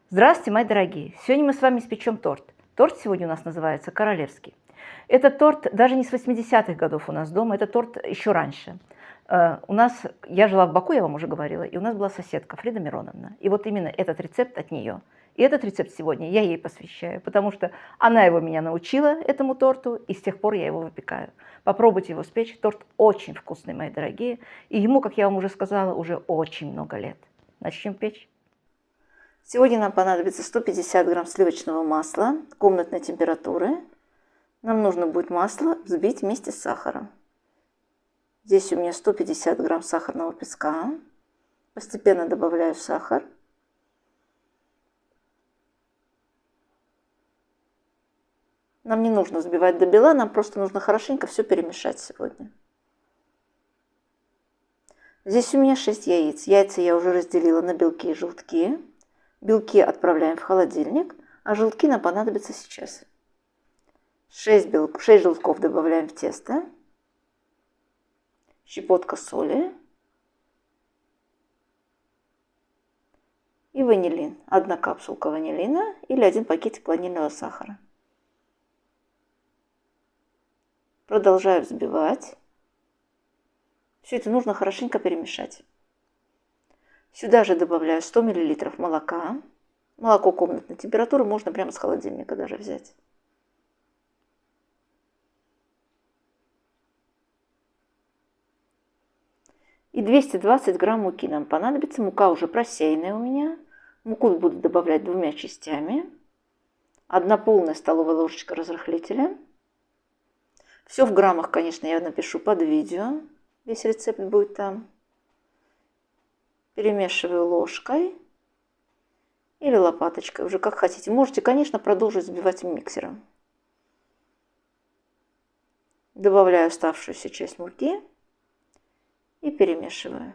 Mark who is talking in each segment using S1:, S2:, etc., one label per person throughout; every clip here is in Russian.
S1: Здравствуйте, мои дорогие! Сегодня мы с вами испечем торт. Торт сегодня у нас называется королевский. Этот торт даже не с 80-х годов у нас дома, это торт еще раньше. Я жила в Баку, я вам уже говорила, и у нас была соседка Фрида Мироновна. И вот именно этот рецепт от нее. И этот рецепт сегодня я ей посвящаю, потому что она его меня научила, этому торту, и с тех пор я его выпекаю. Попробуйте его спечь. Торт очень вкусный, мои дорогие. И ему, как я вам уже сказала, уже очень много лет. Начнем печь. Сегодня нам понадобится 150 грамм сливочного масла комнатной температуры. Нам нужно будет масло взбить вместе с сахаром. Здесь у меня 150 грамм сахарного песка. Постепенно добавляю сахар. Нам не нужно взбивать до бела, нам просто нужно хорошенько все перемешать сегодня. Здесь у меня 6 яиц. Яйца я уже разделила на белки и желтки. Белки отправляем в холодильник, а желтки нам понадобятся сейчас. 6 желтков добавляем в тесто. Щепотка соли. И ванилин. 1 капсулка ванилина или 1 пакетик ванильного сахара. Продолжаю взбивать. Все это нужно хорошенько перемешать. Сюда же добавляю 100 мл молока. Молоко комнатной температуры можно прямо с холодильника даже взять. И 220 грамм муки нам понадобится. Мука уже просеянная у меня. Муку буду добавлять 2 частями. 1 полная столовая ложечка разрыхлителя. Все в граммах, конечно, я напишу под видео. Весь рецепт будет там. Перемешиваю ложкой или лопаточкой, уже как хотите. Можете, конечно, продолжить взбивать миксером. Добавляю оставшуюся часть муки и перемешиваю.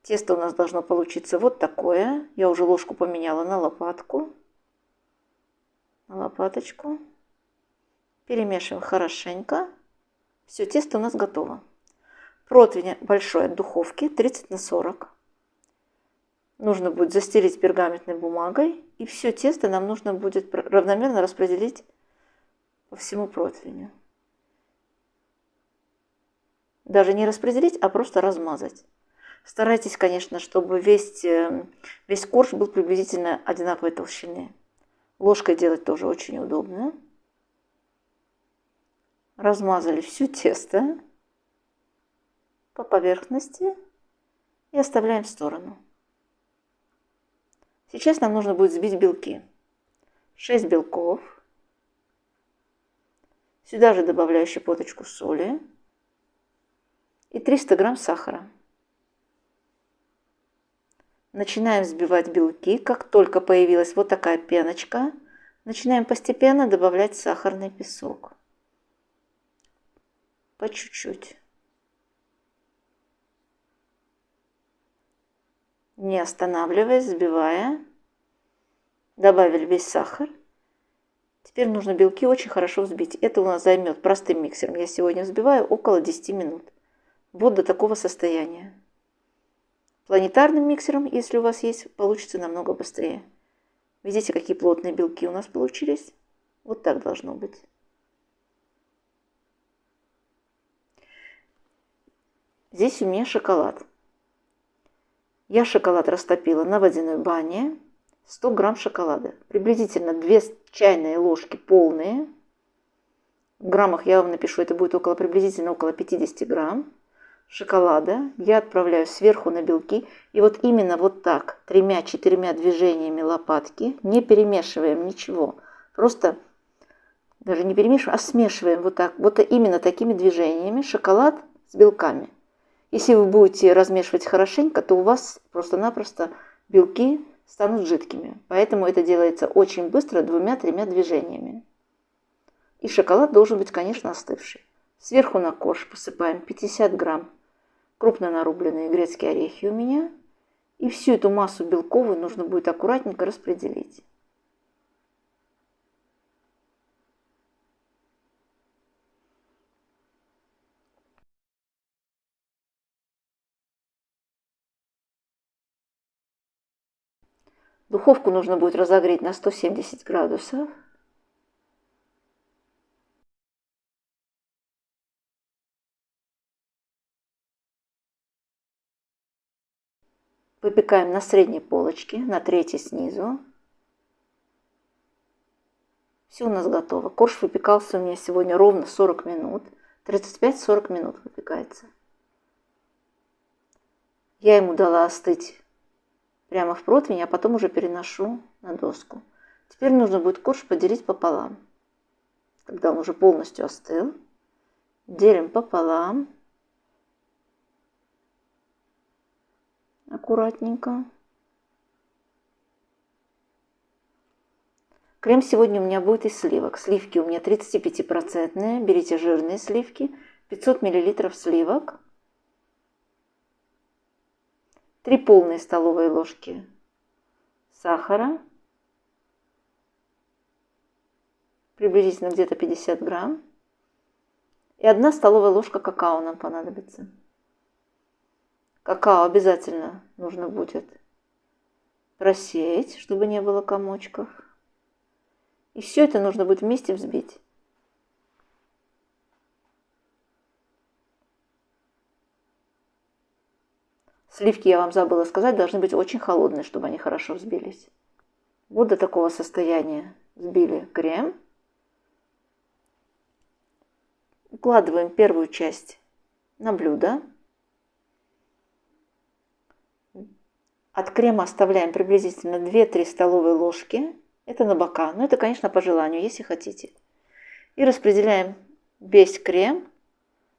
S1: Тесто у нас должно получиться вот такое. Я уже ложку поменяла на лопатку. На лопаточку. Перемешиваем хорошенько. Все, тесто у нас готово. Противень большой от духовки 30 на 40. Нужно будет застелить пергаментной бумагой. И все тесто нам нужно будет равномерно распределить по всему противню. Даже не распределить, а просто размазать. Старайтесь, конечно, чтобы весь корж был приблизительно одинаковой толщины. Ложкой делать тоже очень удобно. Размазали все тесто по поверхности и оставляем в сторону. Сейчас нам нужно будет взбить белки. 6 белков. Сюда же добавляю щепоточку соли и 300 грамм сахара. Начинаем взбивать белки. Как только появилась вот такая пеночка, начинаем постепенно добавлять сахарный песок. По чуть-чуть. Не останавливаясь, взбивая. Добавили весь сахар. Теперь нужно белки очень хорошо взбить. Это у нас займет простым миксером. Я сегодня взбиваю около 10 минут. Вот до такого состояния. Планетарным миксером, если у вас есть, получится намного быстрее. Видите, какие плотные белки у нас получились? Вот так должно быть. Здесь у меня шоколад. Я шоколад растопила на водяной бане. 100 грамм шоколада. Приблизительно 2 чайные ложки полные. В граммах я вам напишу, это будет приблизительно около 50 грамм шоколада. Я отправляю сверху на белки. И вот именно вот так, 3-4 движениями лопатки, не перемешиваем ничего. Просто даже не перемешиваем, а смешиваем вот так. Вот именно такими движениями шоколад с белками. Если вы будете размешивать хорошенько, то у вас просто-напросто белки станут жидкими. Поэтому это делается очень быстро, 2-3 движениями. И шоколад должен быть, конечно, остывший. Сверху на корж посыпаем 50 грамм крупно нарубленные грецкие орехи у меня. И всю эту массу белковую нужно будет аккуратненько распределить. Духовку нужно будет разогреть на 170 градусов. Выпекаем на средней полочке, на третьей снизу. Все у нас готово. Корж выпекался у меня сегодня ровно 40 минут. 35-40 минут выпекается. Я ему дала остыть прямо в противень, а потом уже переношу на доску. Теперь нужно будет корж поделить пополам. Когда он уже полностью остыл, делим пополам. Аккуратненько. Крем сегодня у меня будет из сливок. Сливки у меня 35%. Берите жирные сливки. 500 мл сливок. 3 полные столовые ложки сахара. Приблизительно где-то 50 грамм. И 1 столовая ложка какао нам понадобится. Какао обязательно нужно будет просеять, чтобы не было комочков. И все это нужно будет вместе взбить. Сливки, я вам забыла сказать, должны быть очень холодные, чтобы они хорошо взбились. Вот до такого состояния взбили крем. Укладываем первую часть на блюдо. От крема оставляем приблизительно 2-3 столовые ложки. Это на бока. Но это, конечно, по желанию, если хотите. И распределяем весь крем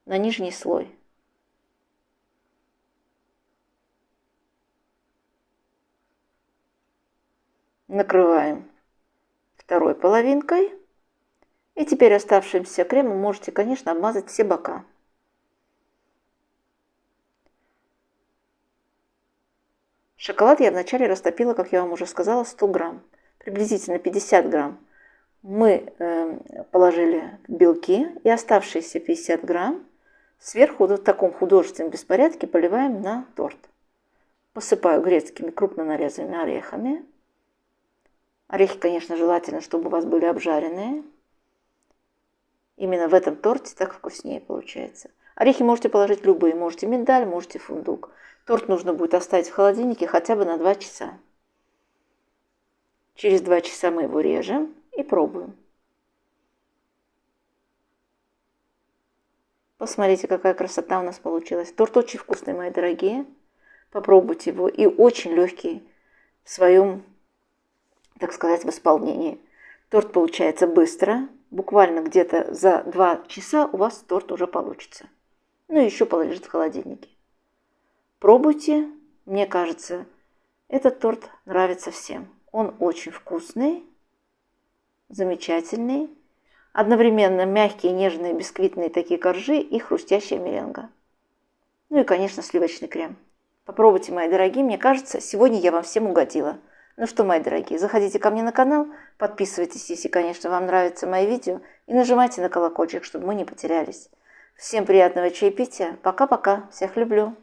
S1: на нижний слой. Накрываем второй половинкой. И теперь оставшимся кремом можете, конечно, обмазать все бока. Шоколад я вначале растопила, как я вам уже сказала, 100 грамм. Приблизительно 50 грамм мы положили в белки. И оставшиеся 50 грамм сверху в таком художественном беспорядке поливаем на торт. Посыпаю грецкими крупно нарезанными орехами. Орехи, конечно, желательно, чтобы у вас были обжаренные. Именно в этом торте так вкуснее получается. Орехи можете положить любые. Можете миндаль, можете фундук. Торт нужно будет оставить в холодильнике хотя бы на 2 часа. Через 2 часа мы его режем и пробуем. Посмотрите, какая красота у нас получилась. Торт очень вкусный, мои дорогие. Попробуйте его. И очень легкий в своем, так сказать, в исполнении. Торт получается быстро. Буквально где-то за 2 часа у вас торт уже получится. Ну и еще полежит в холодильнике. Пробуйте. Мне кажется, этот торт нравится всем. Он очень вкусный, замечательный. Одновременно мягкие, нежные, бисквитные такие коржи и хрустящая меренга. Ну и, конечно, сливочный крем. Попробуйте, мои дорогие. Мне кажется, сегодня я вам всем угодила. Ну что, мои дорогие, заходите ко мне на канал, подписывайтесь, если, конечно, вам нравятся мои видео, и нажимайте на колокольчик, чтобы мы не потерялись. Всем приятного чаепития. Пока-пока. Всех люблю.